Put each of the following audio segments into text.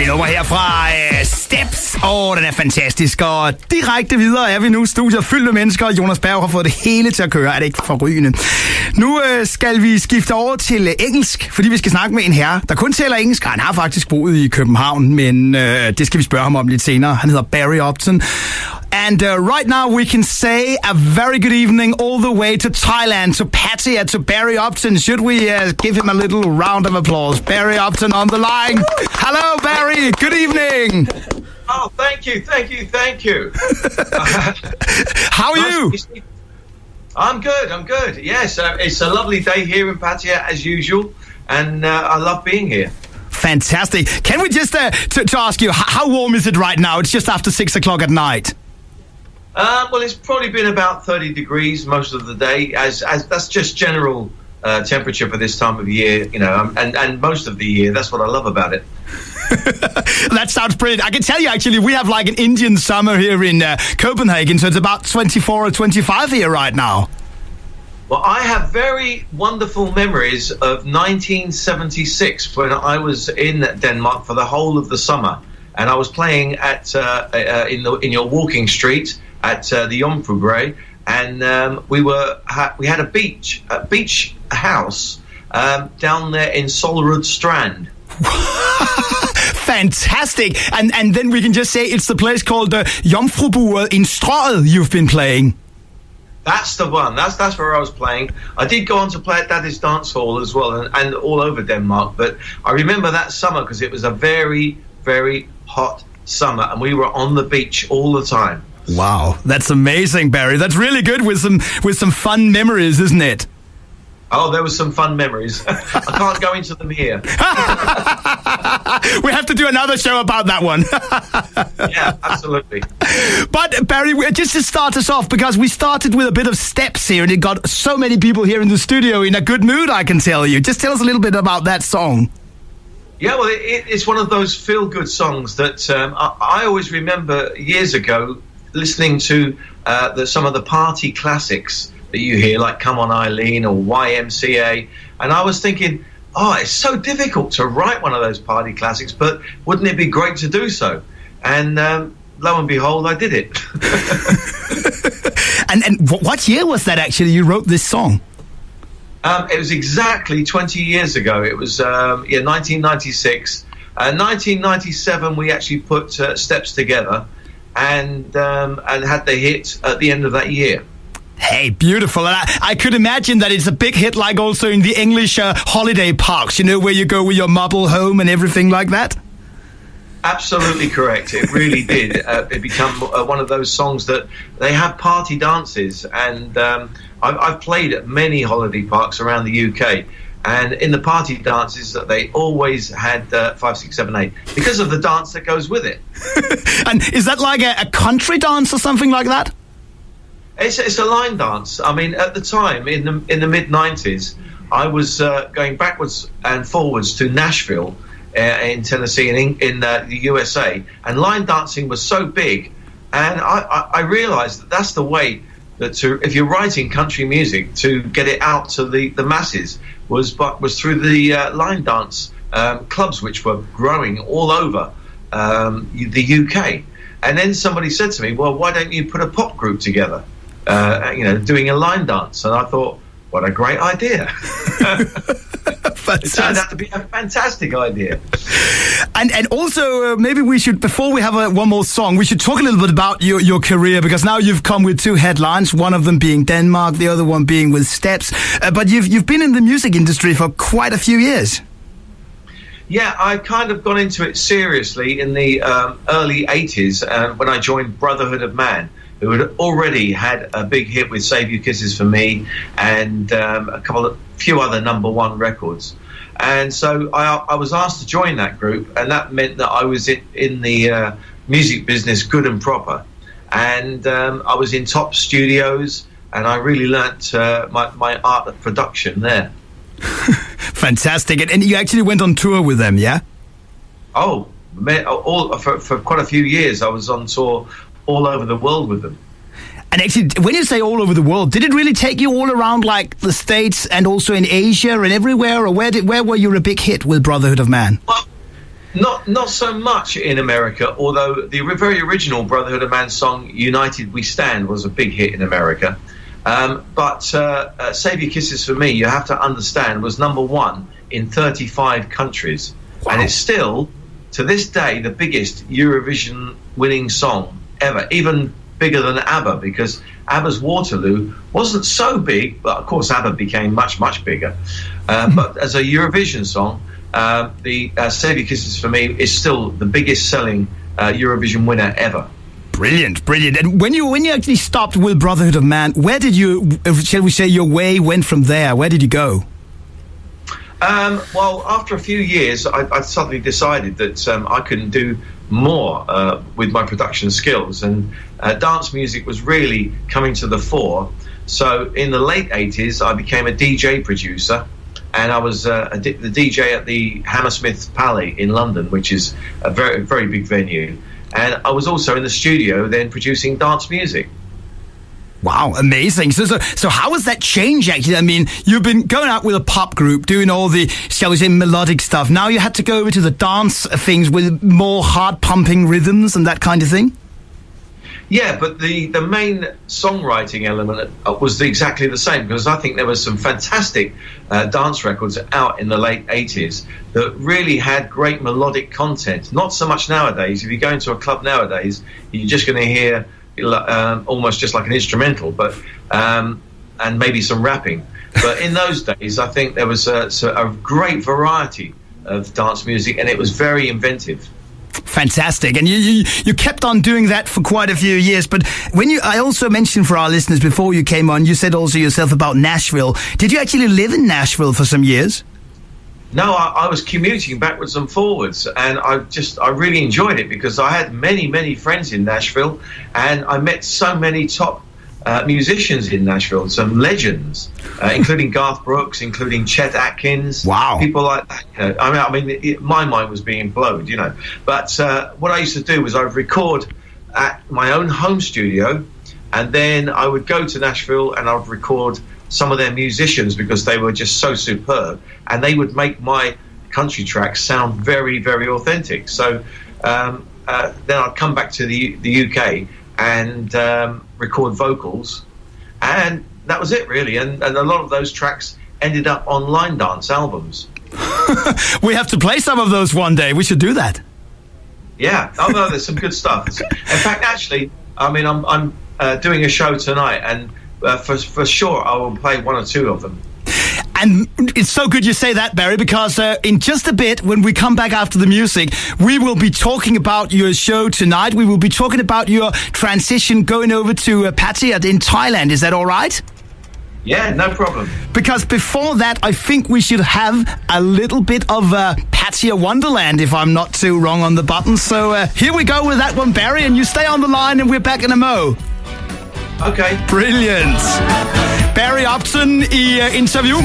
dejligt nummer her fra Steps. Den er fantastisk. Og direkte videre er vi nu. Studiet fyldt med mennesker. Jonas Berg har fået det hele til at køre. Er det ikke forrygende? Nu skal vi skifte over til engelsk, fordi vi skal snakke med en herre, der kun taler engelsk. Han har faktisk boet i København, men det skal vi spørge ham om lidt senere. Han hedder Barry Upton. And right now we can say a very good evening all the way to Thailand, to Pattaya, to Barry Upton. Should we give him a little round of applause? Barry Upton on the line. Hello, Barry. Good evening. Oh, thank you. How are you? I'm good. Yes, it's a lovely day here in Pattaya as usual, and I love being here. Fantastic. Can we just to ask you, how warm is it right now? It's just after 6 o'clock at night. Well, it's probably been about 30 degrees most of the day, as that's just general temperature for this time of year, you know, and most of the year. That's what I love about it. That sounds brilliant. I can tell you, actually, we have like an Indian summer here in Copenhagen, so it's about 24 or 25 here right now. Well, I have very wonderful memories of 1976 when I was in Denmark for the whole of the summer, and I was playing at in your walking street at the Jomfrubræ, and we had a beach house down there in Solrud Strand. Fantastic. And then we can just say it's the place called Jomfruburet in Strøget you've been playing. That's the one. That's where I was playing. I did go on to play at Daddy's Dance Hall as well, and all over Denmark. But I remember that summer because it was a very, very hot summer, and we were on the beach all the time. Wow, that's amazing, Barry. That's really good with some fun memories, isn't it? Oh, there was some fun memories. I can't go into them here. We have to do another show about that one. Yeah, absolutely. But Barry, just to start us off, because we started with a bit of Steps here, and it got so many people here in the studio in a good mood, I can tell you. Just tell us a little bit about that song. Yeah, well, it's one of those feel-good songs that I always remember years ago listening to some of the party classics that you hear, like Come On Eileen or YMCA, and I was thinking, it's so difficult to write one of those party classics, but wouldn't it be great to do so? And lo and behold, I did it. And what year was that actually you wrote this song? It was exactly 20 years ago. It was 1996. 1997 we actually put Steps together and had the hit at the end of that year. Hey, beautiful. And I could imagine that it's a big hit, like also in the English holiday parks, you know, where you go with your mobile home and everything like that. Absolutely correct. It really did. It became one of those songs that they have party dances, and I've played at many holiday parks around the UK, and in the party dances that they always had 5, 6, 7, 8 because of the dance that goes with it. And is that like a country dance or something like that? It's a line dance. I mean, at the time in the mid-90s, I was going backwards and forwards to Nashville in Tennessee and in the USA, and line dancing was so big, and I realized that that's the way that if you're writing country music, to get it out to the masses was through the line dance clubs, which were growing all over the UK. And then somebody said to me, well, why don't you put a pop group together, doing a line dance? And I thought, what a great idea. It turned out to be a fantastic idea. And also, maybe we should, before we have one more song, we should talk a little bit about your career, because now you've come with 2 headlines, one of them being Denmark, the other one being with Steps. But you've been in the music industry for quite a few years. Yeah, I kind of got into it seriously in the early 80s when I joined Brotherhood of Man, who had already had a big hit with Save Your Kisses for Me and a few other #1 records. And so I was asked to join that group, and that meant that I was in the music business good and proper. And I was in top studios, and I really learnt my art of production there. Fantastic. And you actually went on tour with them, yeah? Oh, for quite a few years I was on tour all over the world with them. And actually, when you say all over the world, did it really take you all around, like the States and also in Asia and everywhere? Or where were you a big hit with Brotherhood of Man? Well, Not so much in America, although the very original Brotherhood of Man song "United We Stand" was a big hit in America. But "Save Your Kisses for Me," you have to understand, was number one in 35 countries, and it's still, to this day, the biggest Eurovision winning song ever, even bigger than ABBA, because ABBA's Waterloo wasn't so big, but of course ABBA became much bigger. But as a Eurovision song, the "Save Your Kisses for Me" is still the biggest selling Eurovision winner ever. Brilliant. And when you actually stopped with Brotherhood of Man, where did you, shall we say, your way went from there? Where did you go? Well, after a few years, I suddenly decided that I couldn't do more with my production skills, and dance music was really coming to the fore. So in the late 80s, I became a DJ producer, and I was the DJ at the Hammersmith Palais in London, which is a very, very big venue. And I was also in the studio then producing dance music. Wow, amazing. So how has that changed, actually? I mean, you've been going out with a pop group, doing all the, shall we say, melodic stuff. Now you had to go over to the dance things with more heart-pumping rhythms and that kind of thing? Yeah, but the main songwriting element was exactly the same, because I think there was some fantastic dance records out in the late 80s that really had great melodic content. Not so much nowadays. If you go into a club nowadays, you're just going to hear almost just like an instrumental, but and maybe some rapping. But in those days, I think there was a great variety of dance music, and it was very inventive. Fantastic. And you kept on doing that for quite a few years. But I also mentioned for our listeners before you came on, you said also yourself about Nashville. Did you actually live in Nashville for some years? No, I was commuting backwards and forwards, and I really enjoyed it, because I had many friends in Nashville, and I met so many top musicians in Nashville, some legends, including Garth Brooks, including Chet Atkins. Wow. People like that. I mean, my mind was being blown, you know. But what I used to do was I would record at my own home studio, and then I would go to Nashville and I would record some of their musicians, because they were just so superb, and they would make my country tracks sound very, very authentic. So then I'd come back to the UK and record vocals, and that was it, really. And a lot of those tracks ended up on line dance albums. We have to play some of those one day. We should do that. Yeah. Oh no, there's some good stuff. In fact, actually, I mean, I'm doing a show tonight, and for sure I will play one or two of them. And it's so good you say that, Barry, because in just a bit, when we come back after the music, we will be talking about your show tonight. We will be talking about your transition going over to Pattaya in Thailand. Is that all right? Yeah, no problem. Because before that, I think we should have a little bit of Pattaya Wonderland, if I'm not too wrong on the button. So here we go with that one, Barry, and you stay on the line, and we're back in a mo. Okay. Brilliant. Barry Upton i interview.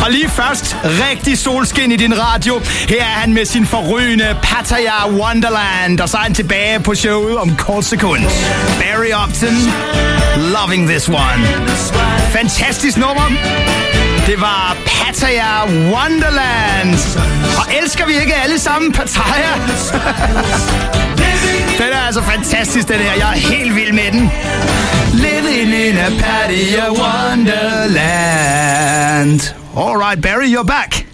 Og lige først, rigtig solskin i din radio. Her er han med sin forrygende Pattaya Wonderland. Og så er han tilbage på showet om kort sekund. Barry Upton, loving this one. Fantastisk nummer. Det var Pattaya Wonderland. Og elsker vi ikke alle sammen Pattaya? Den er altså fantastisk, den her. Jeg er helt vild med den. Living in a Pattaya Wonderland. All right, Barry, you're back.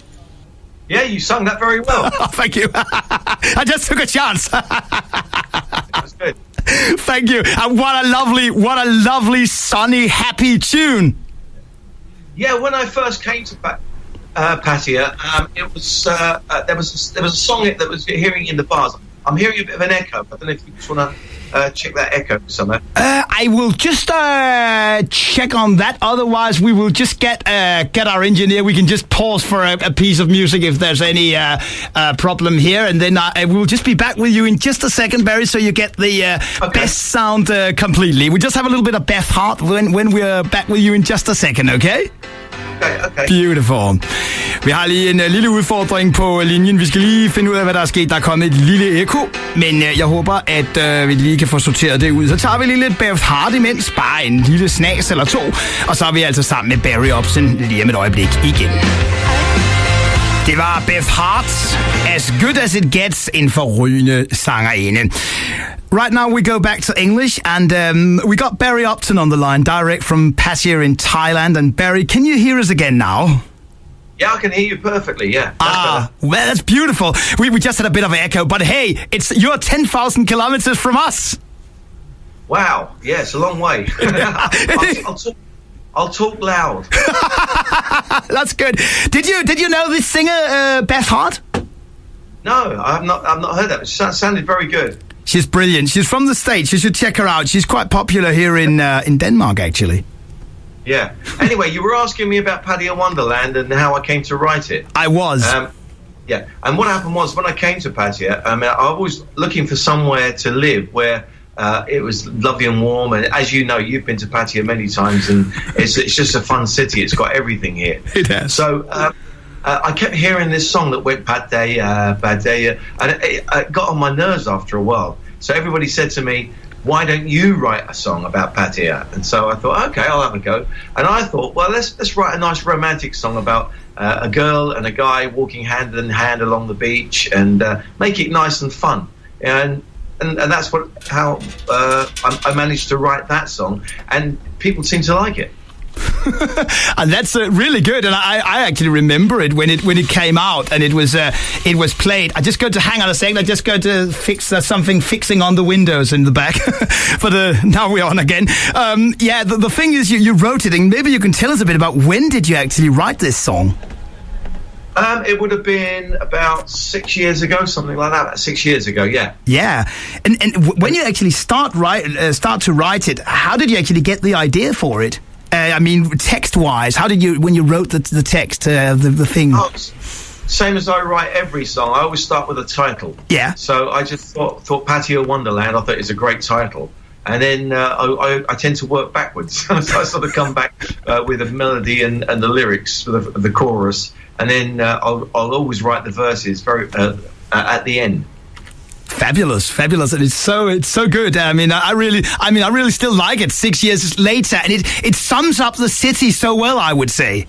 Yeah, you sung that very well. Oh, thank you. I just took a chance. That's good. Thank you. And what a lovely, sunny, happy tune. Yeah, when I first came to Pattaya, it was there was a song that was hearing in the bars. I'm hearing a bit of an echo. I don't know if you just want to check that echo somewhere. I will just check on that. Otherwise, we will just get our engineer. We can just pause for a piece of music if there's any problem here, and then I will just be back with you in just a second, Barry, so you get the best sound completely. We just have a little bit of Beth Hart when we're back with you in just a second, okay? Okay. Beautiful. Vi har lige en lille udfordring på linjen. Vi skal lige finde ud af, hvad der er sket. Der er kommet et lille ekko, men jeg håber, at vi lige kan få sorteret det ud. Så tager vi lige lidt Beth Hart imens. Bare en lille snas eller to. Og så er vi altså sammen med Barry Upton lige om et øjeblik igen. Det var Beth Hart, As Good As It Gets, en forrygende sangerinde. Right now we go back to English, and we got Barry Upton on the line, direct from Pattaya in Thailand. And Barry, can you hear us again now? Yeah, I can hear you perfectly, yeah. Well, that's beautiful. We just had a bit of an echo, but hey, you're 10,000 kilometers from us. Wow, yeah, it's a long way. I'll talk loud. That's good. Did you know this singer, Beth Hart? No, I've not heard that. It sounded very good. She's brilliant. She's from the States. You should check her out. She's quite popular here in Denmark, actually. Yeah. Anyway, you were asking me about Pattaya Wonderland and how I came to write it. I was. Yeah. And what happened was, when I came to Pattaya, I was looking for somewhere to live where it was lovely and warm. And as you know, you've been to Pattaya many times, and it's just a fun city. It's got everything here. It has. So I kept hearing this song that went Pattaya, Pattaya, and it got on my nerves after a while. So everybody said to me, why don't you write a song about Pattaya? And so I thought, okay, I'll have a go. And I thought, well, let's write a nice romantic song about a girl and a guy walking hand in hand along the beach, and make it nice and fun. And that's how I managed to write that song, and people seem to like it. And that's really good. And I actually remember it when it came out and it was played. I just go to hang on a second. I just go to fix something fixing on the windows in the back. But now we're on again. The thing is, you wrote it, and maybe you can tell us a bit about when did you actually write this song? It would have been about 6 years ago, something like that. About 6 years ago, yeah. Yeah, and when you actually start to write it, how did you actually get the idea for it? Text-wise, how did you, when you wrote the text, the thing? Oh, same as I write every song. I always start with a title. Yeah. So I just thought Pattaya Wonderland. I thought it's a great title. And then I tend to work backwards. So I sort of come back with a melody and the lyrics for the chorus, and then I'll always write the verses at the end. Fabulous, and it's so good. I really still like it 6 years later, and it sums up the city so well, I would say.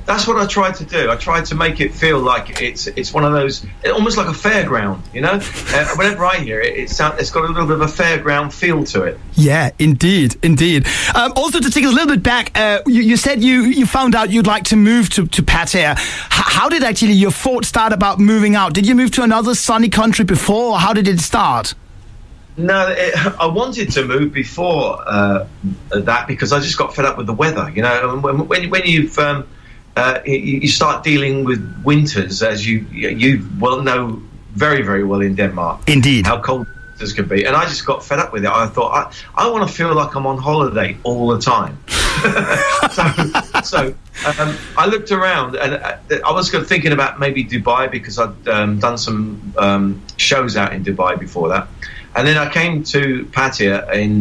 That's what I tried to do. I tried to make it feel like it's one of those, almost like a fairground, you know? Whenever I hear it, it's got a little bit of a fairground feel to it. Yeah, indeed. Also, to take us a little bit back, you said you found out you'd like to move to Pattaya. How did actually your thought start about moving out? Did you move to another sunny country before, or how did it start? No, I wanted to move before that, because I just got fed up with the weather, you know? When you've... you start dealing with winters, as you well know very, very well in Denmark. Indeed. How cold winters can be. And I just got fed up with it. I thought, I want to feel like I'm on holiday all the time. So I looked around, and I was thinking about maybe Dubai, because I'd done some shows out in Dubai before that. And then I came to Pattaya in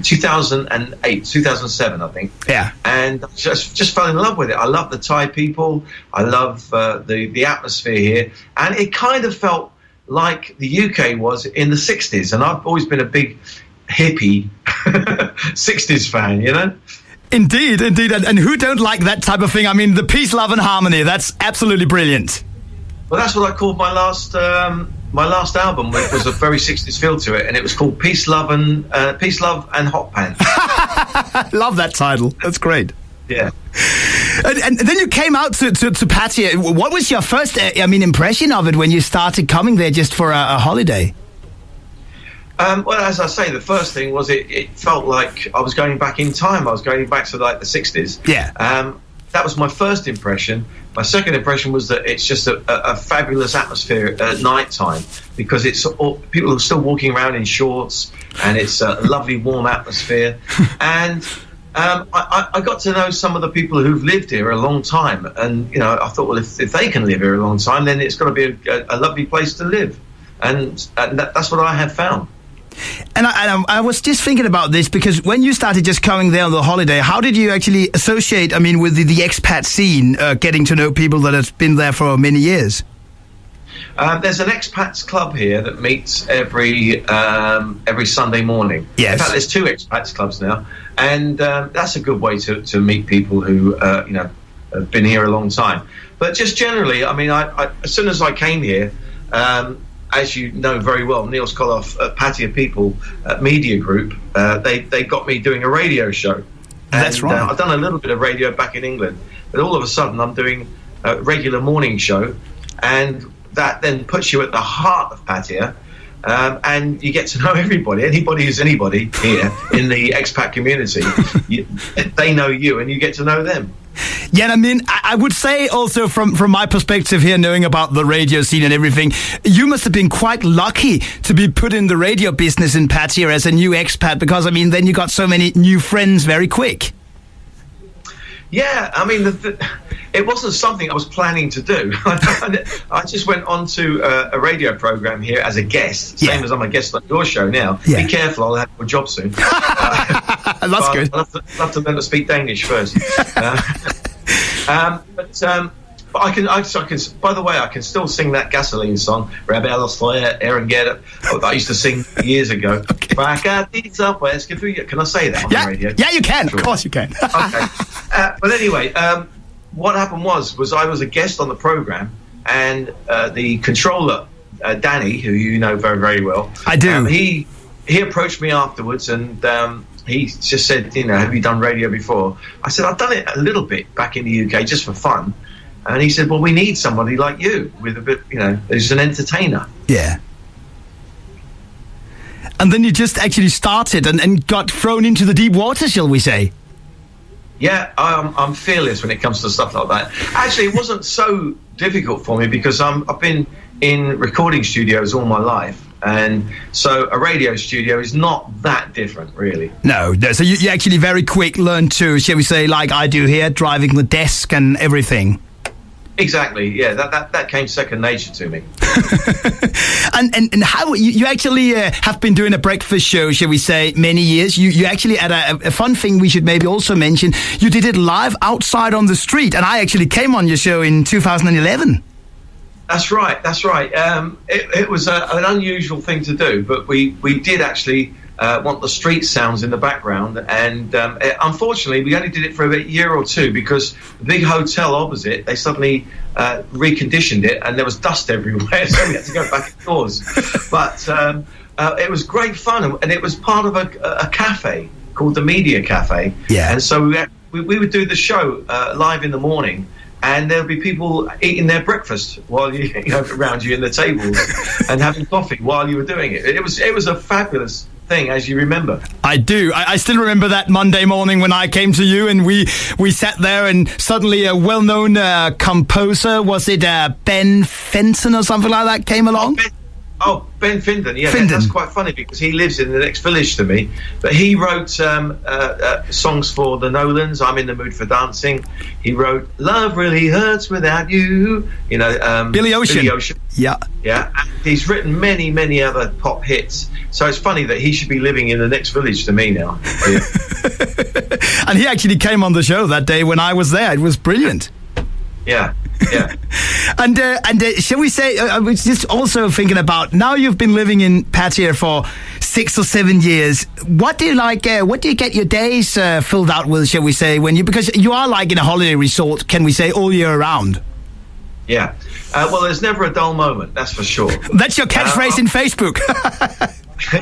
2008, 2007, I think. Yeah. And just fell in love with it. I love the Thai people. I love the atmosphere here. And it kind of felt like the UK was in the 60s. And I've always been a big hippie 60s fan, you know? Indeed. And who don't like that type of thing? I mean, the peace, love and harmony, that's absolutely brilliant. Well, that's what I called my last album. It was a very 60s feel to it, and it was called Peace, Love and Hot Pants. Love that title. That's great. Yeah. And then you came out to Pattaya. What was your first impression of it when you started coming there just for a holiday? Well, as I say, the first thing was it felt like I was going back in time. I was going back to like the 60s. Yeah. That was my first impression. My second impression was that it's just a fabulous atmosphere at night time, because people are still walking around in shorts, and it's a lovely warm atmosphere. And I got to know some of the people who've lived here a long time, and you know, I thought, well, if they can live here a long time, then it's got to be a lovely place to live, and that's what I have found. And I was just thinking about this, because when you started just coming there on the holiday, how did you actually associate, with the expat scene, getting to know people that have been there for many years? There's an expats club here that meets every Sunday morning. Yes. In fact, there's 2 expats clubs now, and that's a good way to meet people who have been here a long time. But just generally, I mean, I as soon as I came here, as you know very well, Neil Skoloff at Pattaya People Media Group, they got me doing a radio show. That's right. I've done a little bit of radio back in England, but all of a sudden I'm doing a regular morning show, and that then puts you at the heart of Pattaya, and you get to know everybody. Anybody who's anybody here in the expat community, they know you, and you get to know them. Yeah, I mean, I would say also from my perspective here, knowing about the radio scene and everything, you must have been quite lucky to be put in the radio business in Pattaya as a new expat, because, I mean, then you got so many new friends very quick. Yeah, I mean, it wasn't something I was planning to do. I just went on to a radio program here as a guest, same as I'm a guest on your show now. Yeah. Be careful, I'll have a job soon. That's good. I'll have to learn to speak Danish first. But I can. By the way, I can still sing that gasoline song, Rebel Fire, Aaron Get that I used to sing years ago. Okay. Can I say that on the radio? Yeah, you can. Sure. Of course you can. Okay. But anyway, what happened was I was a guest on the program, and the controller, Danny, who you know very, very well. I do. He approached me afterwards, and he just said, have you done radio before? I said, I've done it a little bit back in the UK just for fun. And he said, well, we need somebody like you with a bit, who's an entertainer. Yeah. And then you just actually started and got thrown into the deep water, shall we say? Yeah, I'm fearless when it comes to stuff like that. Actually, it wasn't so difficult for me because I've been in recording studios all my life. And so a radio studio is not that different, really. No. So you actually very quick learned to, shall we say, like I do here, driving the desk and everything. Exactly, yeah. That came second nature to me. and how you actually have been doing a breakfast show, shall we say, many years. You actually had a fun thing we should maybe also mention. You did it live outside on the street, and I actually came on your show in 2011. That's right. It was an unusual thing to do, but we did actually want the street sounds in the background, and unfortunately we only did it for a year or two because the big hotel opposite, they suddenly reconditioned it and there was dust everywhere, so we had to go back indoors. But it was great fun, and it was part of a cafe called the Media Cafe. Yeah. And so we would do the show live in the morning, and there'll be people eating their breakfast while around you in the tables and having coffee while you were doing it. It was a fabulous thing, as you remember. I do. I still remember that Monday morning when I came to you, and we sat there, and suddenly a well-known composer, was it Ben Fenton or something like that, came along? Ben Findon, yeah. That's quite funny because he lives in the next village to me. But he wrote songs for the Nolans, I'm in the Mood for Dancing. He wrote Love Really Hurts Without You, Billy Ocean. Yeah. Yeah. And he's written many, many other pop hits. So it's funny that he should be living in the next village to me now. Yeah. And he actually came on the show that day when I was there. It was brilliant. Yeah. Yeah. And shall we say, I was just also thinking about, now you've been living in Pattaya for 6 or 7 years. What do you like, what do you get your days filled out with, shall we say, because you are like in a holiday resort, can we say, all year round? Yeah. Well, there's never a dull moment, that's for sure. That's your catchphrase in Facebook.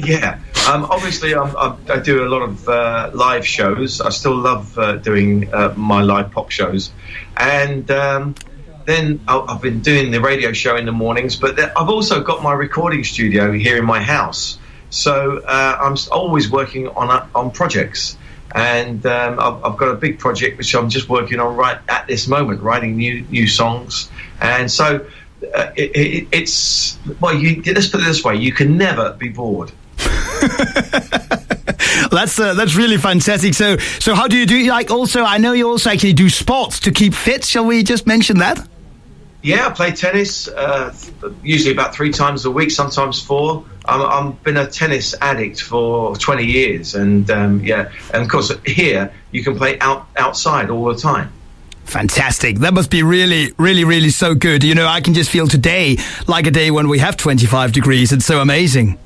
Yeah. Obviously, I do a lot of live shows. I still love doing my live pop shows. And then I've been doing the radio show in the mornings, but I've also got my recording studio here in my house. So I'm always working on projects. And I've got a big project which I'm just working on right at this moment, writing new songs. And so it's, well, let's put it this way, you can never be bored. That's really fantastic. So how do you do? Like, also, I know you also actually do sports to keep fit. Shall we just mention that? Yeah, I play tennis usually about 3 times a week, sometimes 4. I've been a tennis addict for 20 years, and and of course here you can play outside all the time. Fantastic. That must be really, really, really so good. I can just feel today like a day when we have 25 degrees. It's so amazing.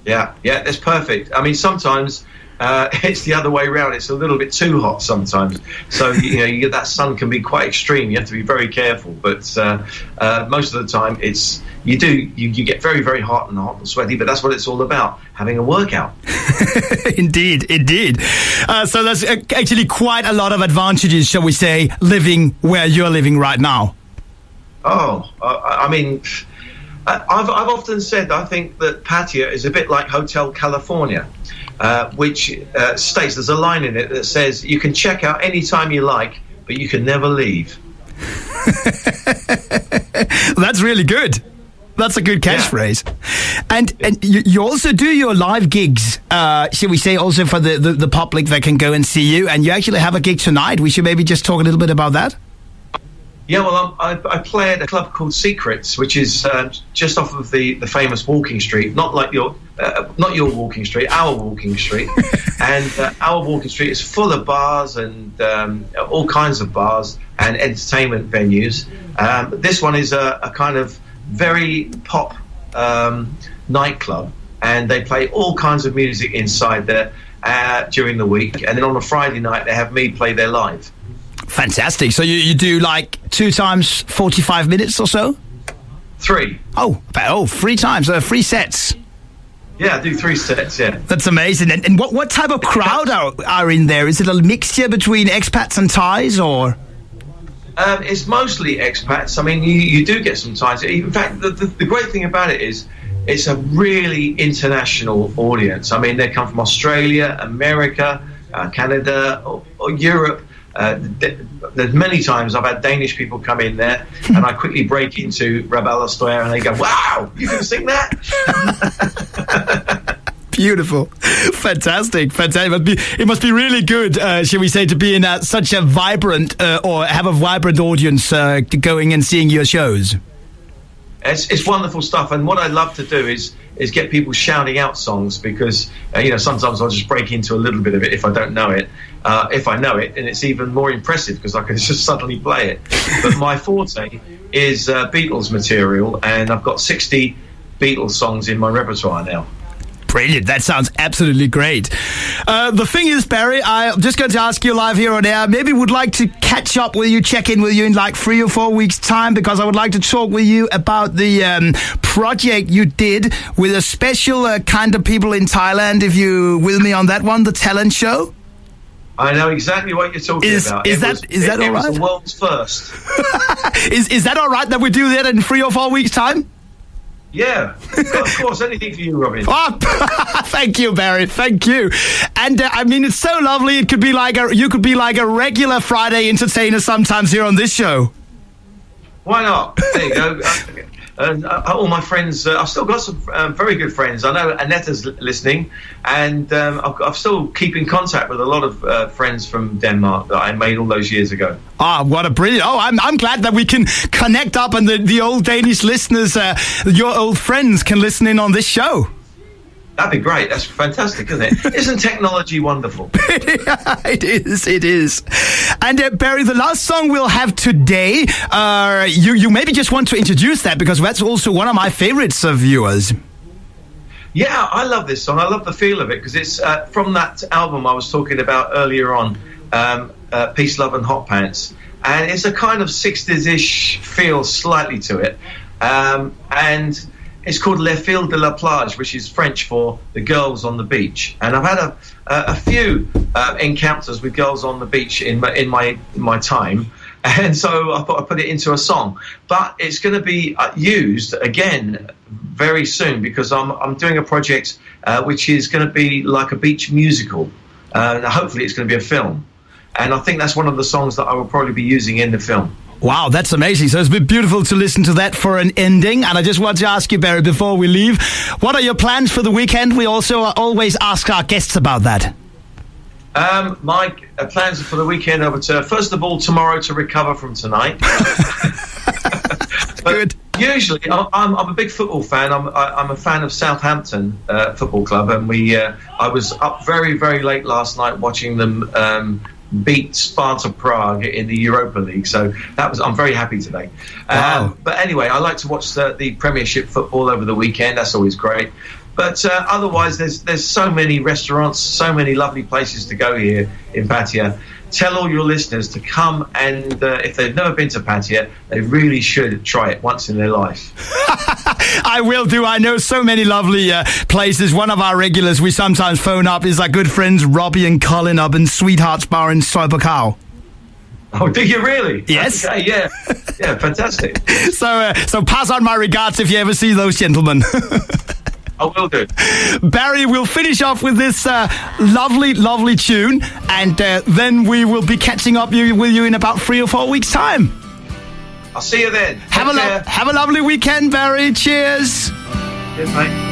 Yeah, that's perfect. I mean, sometimes It's the other way around. It's a little bit too hot sometimes. So, you get that sun can be quite extreme. You have to be very careful. But most of the time, you get very, very hot and sweaty. But that's what it's all about, having a workout. Indeed. So there's actually quite a lot of advantages, shall we say, living where you're living right now. Oh, I mean, I've often said I think that Pattaya is a bit like Hotel California. Which states, there's a line in it that says you can check out any time you like, but you can never leave. That's really good. That's a good catchphrase. Yeah. And you also do your live gigs, shall we say, also for the public that can go and see you. And you actually have a gig tonight. We should maybe just talk a little bit about that. Yeah, well, I play at a club called Secrets, which is just off of the famous walking street, not your walking street, our walking street. And our walking street is full of bars and all kinds of bars and entertainment venues. This one is a kind of very pop nightclub, and they play all kinds of music inside there during the week. And then on a Friday night, they have me play there live. Fantastic. So you do like 2 times 45 minutes or so? 3. Oh, 3 times, 3 sets. Yeah, I do 3 sets, yeah. That's amazing. And what type of crowd are in there? Is it a mixture between expats and Thais, or? It's mostly expats. I mean, you do get some Thais. In fact, the great thing about it is it's a really international audience. I mean, they come from Australia, America, Canada, or Europe. There's many times I've had Danish people come in there, and I quickly break into Rabala Stoya, and they go, "Wow, you can sing that!" Beautiful, fantastic. It must be really good, shall we say, to be in such a vibrant or have a vibrant audience going and seeing your shows. It's wonderful stuff, and what I love to do is get people shouting out songs, because sometimes I'll just break into a little bit of it if I don't know it. If I know it, and it's even more impressive because I can just suddenly play it. But my forte is Beatles material, and I've got 60 Beatles songs in my repertoire now. Brilliant. That sounds absolutely great. The thing is, Barry, I'm just going to ask you live here on air. Maybe would like to catch up with you, check in with you in like 3 or 4 weeks' time, because I would like to talk with you about the project you did with a special kind of people in Thailand. If you with me on that one, the talent show. I know exactly what you're talking about. Is that all right? It was the world's first. Is that all right that we do that in 3 or 4 weeks' time? Yeah, of course, anything for you, Robin. Oh, thank you, Barry. Thank you. And I mean, it's so lovely. It could be like you could be like a regular Friday entertainer sometimes here on this show. Why not? There you go. All my friends, I've still got some very good friends. I know Annetta's listening, and I'm still keep in contact with a lot of friends from Denmark that I made all those years ago. Ah, what a brilliant! Oh, I'm glad that we can connect up, and the old Danish listeners, your old friends, can listen in on this show. That'd be great. That's fantastic, isn't it? Isn't technology wonderful? It is. And Barry, the last song we'll have today, you maybe just want to introduce that, because that's also one of my favorites of yours. Yeah, I love this song. I love the feel of it, because it's from that album I was talking about earlier on, Peace, Love and Hot Pants. And it's a kind of 60s-ish feel slightly to it. And it's called Les Filles de la Plage, which is French for the girls on the beach. And I've had a few encounters with girls on the beach in my time, and so I thought I'd put it into a song. But it's going to be used again very soon, because I'm doing a project which is going to be like a beach musical. Hopefully it's going to be a film, and I think that's one of the songs that I will probably be using in the film. Wow, that's amazing. So it's been beautiful to listen to that for an ending. And I just want to ask you, Barry, before we leave, what are your plans for the weekend? We also always ask our guests about that. My plans for the weekend are to, first of all, tomorrow to recover from tonight. Good. Usually, I'm a big football fan. I'm a fan of Southampton Football Club, and I was up very, very late last night watching them beat Sparta Prague in the Europa League, so I'm very happy today. Wow. But anyway, I like to watch the Premiership football over the weekend. That's always great. But otherwise, there's so many restaurants, so many lovely places to go here in Pattaya. Tell all your listeners to come, and if they've never been to Pattaya, they really should try it once in their life. I will do. I know so many lovely places. One of our regulars we sometimes phone up is our good friends Robbie and Colin up in Sweetheart's Bar in Soibakau. Oh, do you really? Yes. Okay, yeah. Yeah, fantastic. So pass on my regards if you ever see those gentlemen. I will do. Barry, we'll finish off with this lovely tune, and then we will be catching up with you in about 3 or 4 weeks' time. I'll see you then. Have a lovely weekend, Barry. Cheers. Cheers, mate.